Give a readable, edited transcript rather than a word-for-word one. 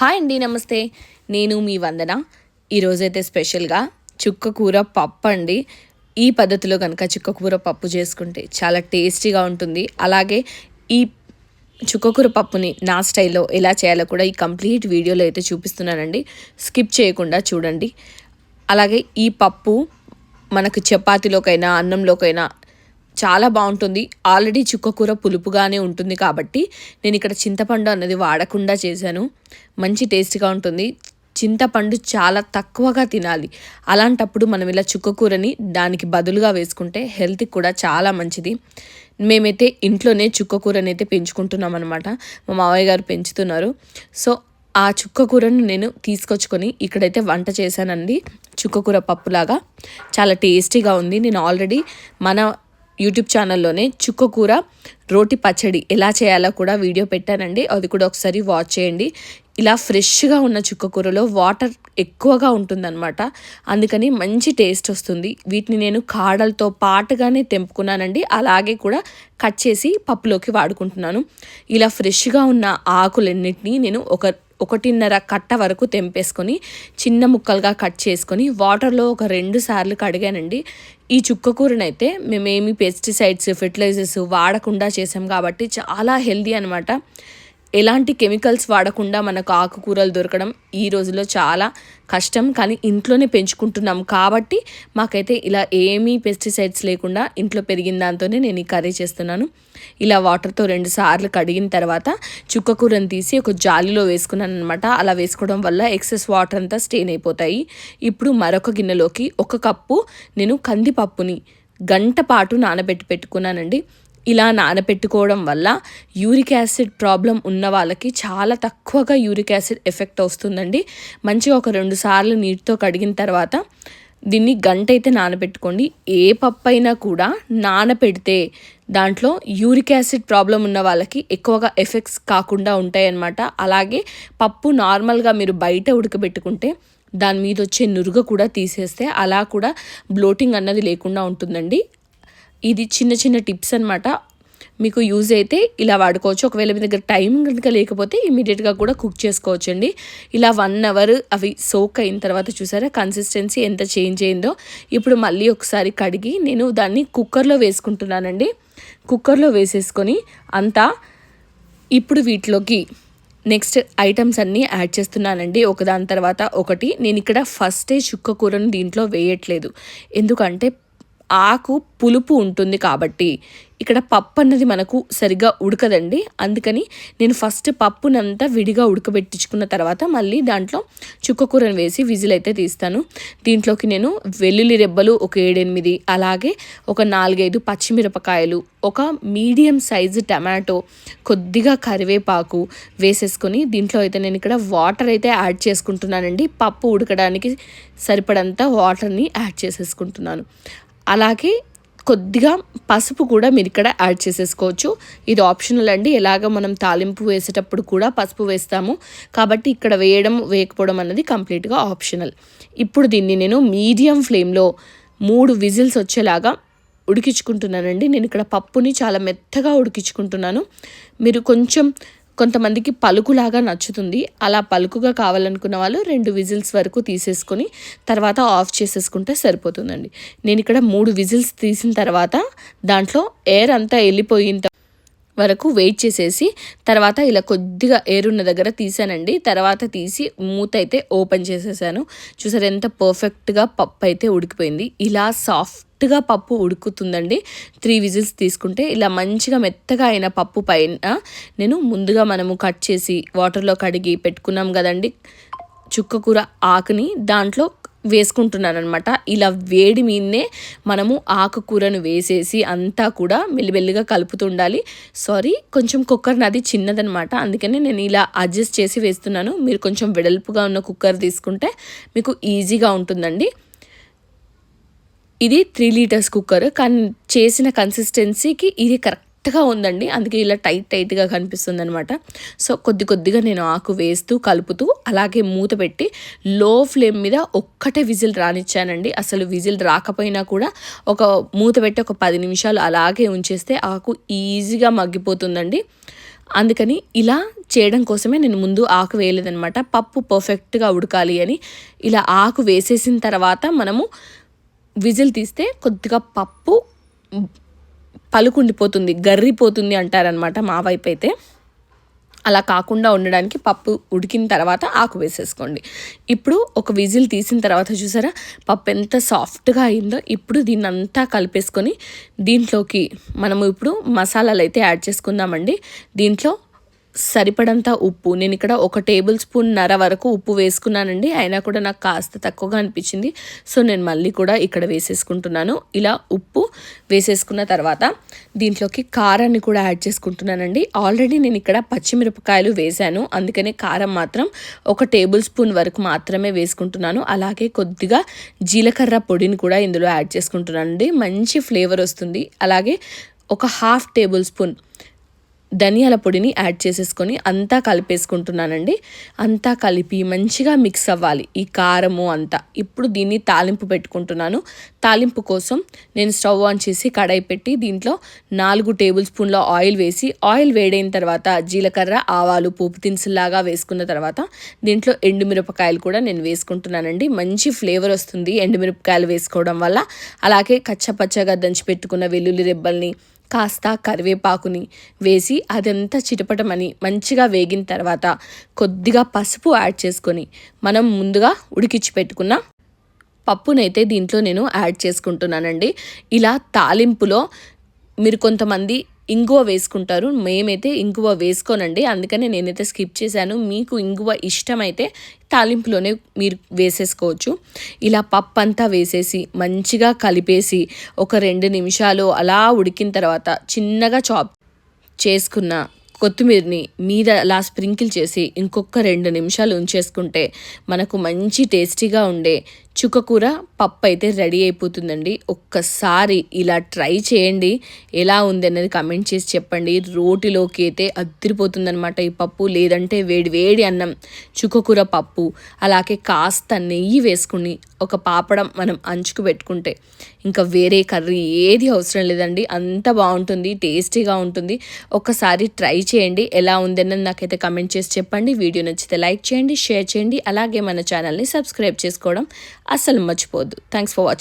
Hi అండి, నమస్తే. నేను మీ వందన. ఈరోజైతే స్పెషల్గా చుక్కకూర పప్పు అండి. ఈ పద్ధతిలో కనుక చుక్కకూర పప్పు చేసుకుంటే చాలా టేస్టీగా ఉంటుంది. అలాగే ఈ చుక్కకూర పప్పుని నా స్టైల్లో ఎలా చేయాలో కూడా ఈ కంప్లీట్ వీడియోలో అయితే చూపిస్తున్నానండి. స్కిప్ చేయకుండా చూడండి. అలాగే ఈ పప్పు మనకు చపాతీలోకైనా అన్నంలోకైనా చాలా బాగుంటుంది. ఆల్రెడీ చుక్కకూర పులుపుగానే ఉంటుంది కాబట్టి నేను ఇక్కడ చింతపండు అన్నది వాడకుండా చేశాను. మంచి టేస్ట్గా ఉంటుంది. చింతపండు చాలా తక్కువగా తినాలి. అలాంటప్పుడు మనం ఇలా చుక్కకూరని దానికి బదులుగా వేసుకుంటే హెల్త్కి కూడా చాలా మంచిది. మేమైతే ఇంట్లోనే చుక్కకూరని అయితే పెంచుకుంటున్నాం అనమాట. మా మావయ్య గారు పెంచుతున్నారు. సో ఆ చుక్కకూరను నేను తీసుకొచ్చుకొని ఇక్కడైతే వంట చేశానండి. చుక్కకూర పప్పులాగా చాలా టేస్టీగా ఉంది. నేను ఆల్రెడీ మన యూట్యూబ్ ఛానల్లోనే చుక్కకూర రోటి పచ్చడి ఎలా చేయాలో కూడా వీడియో పెట్టానండి. అది కూడా ఒకసారి వాచ్ చేయండి. ఇలా ఫ్రెష్గా ఉన్న చుక్కకూరలో వాటర్ ఎక్కువగా ఉంటుందన్నమాట. అందుకని మంచి టేస్ట్ వస్తుంది. వీటిని నేను కాడలతో పాటుగానే తెంపుకున్నానండి. అలాగే కూడా కట్ చేసి పప్పులోకి వాడుకుంటున్నాను. ఇలా ఫ్రెష్గా ఉన్న ఆకులన్నిటినీ నేను 1.5 కట్ట వరకు తెంపేసుకొని చిన్న ముక్కలుగా కట్ చేసుకొని వాటర్లో ఒక 2 సార్లు కడిగానండి. ఈ చుక్కకూరనైతే మేమేమి పెస్టిసైడ్స్ ఫెర్టిలైజర్స్ వాడకుండా చేసాం కాబట్టి చాలా హెల్దీ అనమాట. ఎలాంటి కెమికల్స్ వాడకుండా మనకు ఆకుకూరలు దొరకడం ఈ రోజుల్లో చాలా కష్టం. కానీ ఇంట్లోనే పెంచుకుంటున్నాం కాబట్టి మాకైతే ఇలా ఏమీ పెస్టిసైడ్స్ లేకుండా ఇంట్లో పెరిగిన దాంతోనే నేను ఈ కర్రీ చేస్తున్నాను. ఇలా వాటర్తో 2 సార్లు కడిగిన తర్వాత చుక్కకూరని తీసి ఒక జాలీలో వేసుకున్నాను అనమాట. అలా వేసుకోవడం వల్ల ఎక్సెస్ వాటర్ అంతా స్టెయిన్ అయిపోతాయి. ఇప్పుడు మరొక గిన్నెలోకి 1 కప్పు నేను కందిపప్పుని గంట పాటు నానబెట్టి పెట్టుకున్నానండి. ఇలా నానబెట్టుకోవడం వల్ల యూరిక్ యాసిడ్ ప్రాబ్లం ఉన్న వాళ్ళకి చాలా తక్కువగా యూరిక్ యాసిడ్ ఎఫెక్ట్ వస్తుందండి. మంచిగా ఒక 2 సార్లు నీటితో కడిగిన తర్వాత దీన్ని గంట అయితే నానబెట్టుకోండి. ఏ పప్పు అయినా కూడా నానబెడితే దాంట్లో యూరిక్ యాసిడ్ ప్రాబ్లం ఉన్న వాళ్ళకి ఎక్కువగా ఎఫెక్ట్స్ కాకుండా ఉంటాయన్నమాట. అలాగే పప్పు నార్మల్గా మీరు బయట ఉడకబెట్టుకుంటే దాని మీద వచ్చే నురుగ కూడా తీసేస్తే అలా కూడా బ్లోటింగ్ అన్నది లేకుండా ఉంటుందండి. ఇది చిన్న చిన్న టిప్స్ అనమాట. మీకు యూజ్ అయితే ఇలా వాడుకోవచ్చు. ఒకవేళ మీ దగ్గర టైం కనుక లేకపోతే ఇమీడియట్గా కూడా కుక్ చేసుకోవచ్చండి. ఇలా 1 అవర్ అవి సోక్ అయిన తర్వాత చూసారా కన్సిస్టెన్సీ ఎంత చేంజ్ అయిందో. ఇప్పుడు మళ్ళీ ఒకసారి కడిగి నేను దాన్ని కుక్కర్లో వేసుకుంటున్నానండి. కుక్కర్లో వేసేసుకొని అంతా ఇప్పుడు వీటిలోకి నెక్స్ట్ ఐటమ్స్ అన్నీ యాడ్ చేస్తున్నానండి. ఒకదాని తర్వాత ఒకటి. నేను ఇక్కడ ఫస్టే చుక్కకూరను దీంట్లో వేయట్లేదు. ఎందుకంటే ఆకు పులుపు ఉంటుంది కాబట్టి ఇక్కడ పప్పు అన్నది మనకు సరిగ్గా ఉడకదండి. అందుకని నేను ఫస్ట్ పప్పునంతా విడిగా ఉడకబెట్టించుకున్న తర్వాత మళ్ళీ దాంట్లో చుక్కకూరను వేసి విజిల్ అయితే తీస్తాను. దీంట్లోకి నేను వెల్లుల్లి రెబ్బలు ఒక 7-8, అలాగే ఒక 4-5 పచ్చిమిరపకాయలు, ఒక మీడియం సైజు టమాటో, కొద్దిగా కరివేపాకు వేసేసుకొని దీంట్లో అయితే నేను ఇక్కడ వాటర్ అయితే యాడ్ చేసుకుంటున్నానండి. పప్పు ఉడకడానికి సరిపడంత వాటర్ని యాడ్ చేసేసుకుంటున్నాను. అలాగే కొద్దిగా పసుపు కూడా మీరు ఇక్కడ యాడ్ చేసేసుకోవచ్చు. ఇది ఆప్షనల్ అండి. ఎలాగ మనం తాలింపు వేసేటప్పుడు కూడా పసుపు వేస్తాము కాబట్టి ఇక్కడ వేయడం వేయకపోవడం అన్నది కంప్లీట్గా ఆప్షనల్. ఇప్పుడు దీన్ని నేను మీడియం ఫ్లేమ్లో 3 విజిల్స్ వచ్చేలాగా ఉడికించుకుంటున్నానండి. నేను ఇక్కడ పప్పుని చాలా మెత్తగా ఉడికించుకుంటున్నాను. మీరు కొంతమందికి పలుకులాగా నచ్చుతుంది. అలా పలుకుగా కావాలనుకున్న వాళ్ళు 2 విజిల్స్ వరకు తీసేసుకొని తర్వాత ఆఫ్ చేసేసుకుంటే సరిపోతుందండి. నేను ఇక్కడ 3 విజిల్స్ తీసిన తర్వాత దాంట్లో ఎయిర్ అంతా వెళ్ళిపోయిన వరకు వెయిట్ చేసేసి తర్వాత ఇలా కొద్దిగా ఎయిర్ ఉన్న దగ్గర తీసానండి. తర్వాత తీసి మూత అయితే ఓపెన్ చేసేసాను. చూసారు ఎంత పర్ఫెక్ట్గా పప్పు అయితే ఉడికిపోయింది. ఇలా సాఫ్ట్గా పప్పు ఉడుకుతుందండి 3 విజిల్స్ తీసుకుంటే. ఇలా మంచిగా మెత్తగా అయిన పప్పు పైన నేను ముందుగా మనము కట్ చేసి వాటర్లో కడిగి పెట్టుకున్నాం కదండి చుక్కకూర ఆకుని దాంట్లో వేసుకుంటున్నాను అనమాట. ఇలా వేడి మీదనే మనము ఆకుకూరను వేసేసి అంతా కూడా మెల్లిమెల్లిగా కలుపుతుండాలి. కొంచెం కుక్కర్ నాది చిన్నదనమాట, అందుకని నేను ఇలా అడ్జస్ట్ చేసి వేస్తున్నాను. మీరు కొంచెం వెడల్పుగా ఉన్న కుక్కర్ తీసుకుంటే మీకు ఈజీగా ఉంటుందండి. ఇది 3 లీటర్స్ కుక్కర్, కానీ చేసిన కన్సిస్టెన్సీకి ఇది కరెక్ట్గా ఉందండి. అందుకే ఇలా టైట్గా కనిపిస్తుంది అనమాట. సో కొద్దిగా నేను ఆకు వేస్తూ కలుపుతూ అలాగే మూత పెట్టి లో ఫ్లేమ్ మీద ఒక్కటే విజిల్ రానిచ్చానండి. అసలు విజిల్ రాకపోయినా కూడా ఒక మూత పెట్టి ఒక 10 నిమిషాలు అలాగే ఉంచేస్తే ఆకు ఈజీగా మగ్గిపోతుందండి. అందుకని ఇలా చేయడం కోసమే నేను ముందు ఆకు వేయలేదనమాట. పప్పు పర్ఫెక్ట్గా ఉడకాలి అని ఇలా ఆకు వేసేసిన తర్వాత మనము విజిల్ తీస్తే కొద్దిగా పప్పు పలుకుండిపోతుంది, గర్రిపోతుంది అంటారనమాట మా వైపు అయితే. అలా కాకుండా ఉండడానికి పప్పు ఉడికిన తర్వాత ఆకు వేసేసుకోండి. ఇప్పుడు ఒక విజిల్ తీసిన తర్వాత చూసారా పప్పు ఎంత సాఫ్ట్గా అయిందో. ఇప్పుడు దీన్ని అంతా కలిపేసుకొని దీంట్లోకి మనము ఇప్పుడు మసాలాలు అయితే యాడ్ చేసుకుందామండి. దీంట్లో సరిపడంత ఉప్పు, నేను ఇక్కడ 1 టేబుల్ స్పూన్ వరకు ఉప్పు వేసుకున్నానండి. అయినా కూడా నాకు కాస్త తక్కువగా అనిపించింది. సో నేను మళ్ళీ కూడా ఇక్కడ వేసేసుకుంటున్నాను. ఇలా ఉప్పు వేసేసుకున్న తర్వాత దీంట్లోకి కారాన్ని కూడా యాడ్ చేసుకుంటున్నానండి. ఆల్రెడీ నేను ఇక్కడ పచ్చిమిరపకాయలు వేశాను, అందుకనే కారం మాత్రం 1 టేబుల్ స్పూన్ వరకు మాత్రమే వేసుకుంటున్నాను. అలాగే కొద్దిగా జీలకర్ర పొడిని కూడా ఇందులో యాడ్ చేసుకుంటున్నానండి, మంచి ఫ్లేవర్ వస్తుంది. అలాగే ఒక 1/2 టేబుల్ స్పూన్ ధనియాల పొడిని యాడ్ చేసేసుకొని అంతా కలిపేసుకుంటున్నానండి. అంతా కలిపి మంచిగా మిక్స్ అవ్వాలి ఈ కారము అంతా. ఇప్పుడు దీన్ని తాలింపు పెట్టుకుంటున్నాను. తాలింపు కోసం నేను స్టవ్ ఆన్ చేసి కడాయి పెట్టి దీంట్లో 4 టేబుల్ స్పూన్ల ఆయిల్ వేసి, ఆయిల్ వేడైన తర్వాత జీలకర్ర, ఆవాలు, పోపు దినుసులాగా వేసుకున్న తర్వాత దీంట్లో ఎండుమిరపకాయలు కూడా నేను వేసుకుంటున్నానండి. మంచి ఫ్లేవర్ వస్తుంది ఎండుమిరపకాయలు వేసుకోవడం వల్ల. అలాగే కచ్చపచ్చగా దంచి పెట్టుకున్న వెల్లుల్లి రెబ్బల్ని, కాస్త కరివేపాకుని వేసి అదంతా చిటపటమని మంచిగా వేగిన తర్వాత కొద్దిగా పసుపు యాడ్ చేసుకొని మనం ముందుగా ఉడికించి పెట్టుకున్న పప్పునైతే దీంట్లో నేను యాడ్ చేసుకుంటున్నానండి. ఇలా తాలింపులో మీరు కొంతమంది ఇంగువ వేసుకుంటారు, మేమైతే ఇంగువ వేసుకోనండి, అందుకనే నేనైతే స్కిప్ చేశాను. మీకు ఇంగువ ఇష్టమైతే తాలింపులోనే మీరు వేసేసుకోవచ్చు. ఇలా పప్పు అంతా వేసేసి మంచిగా కలిపేసి ఒక 2 నిమిషాలు అలా ఉడికిన తర్వాత చిన్నగా చాప్ చేసుకున్న కొత్తిమీరని మీద అలా స్ప్రింకిల్ చేసి ఇంకొక 2 నిమిషాలు ఉంచేసుకుంటే మనకు మంచి టేస్టీగా ఉండే చుక్కకూర పప్పు అయితే రెడీ అయిపోతుందండి. ఒక్కసారి ఇలా ట్రై చేయండి, ఎలా ఉంది అనేది కమెంట్ చేసి చెప్పండి. రోటిలోకి అయితే అద్దరిపోతుందనమాట ఈ పప్పు. లేదంటే వేడి వేడి అన్నం, చుక్కకూర పప్పు, అలాగే కాస్త నెయ్యి వేసుకుని ఒక పాపడం మనం అంచుకు పెట్టుకుంటే ఇంకా వేరే కర్రీ ఏది అవసరం లేదండి. అంత బాగుంటుంది, టేస్టీగా ఉంటుంది. ఒక్కసారి ట్రై చేయండి, ఎలా ఉందన్నది నాకైతే కమెంట్ చేసి చెప్పండి. వీడియో నచ్చితే లైక్ చేయండి, షేర్ చేయండి, అలాగే మన ఛానల్ని సబ్స్క్రైబ్ చేసుకోవడం అస్సలు మర్చిపోవద్దు. Thanks for watching.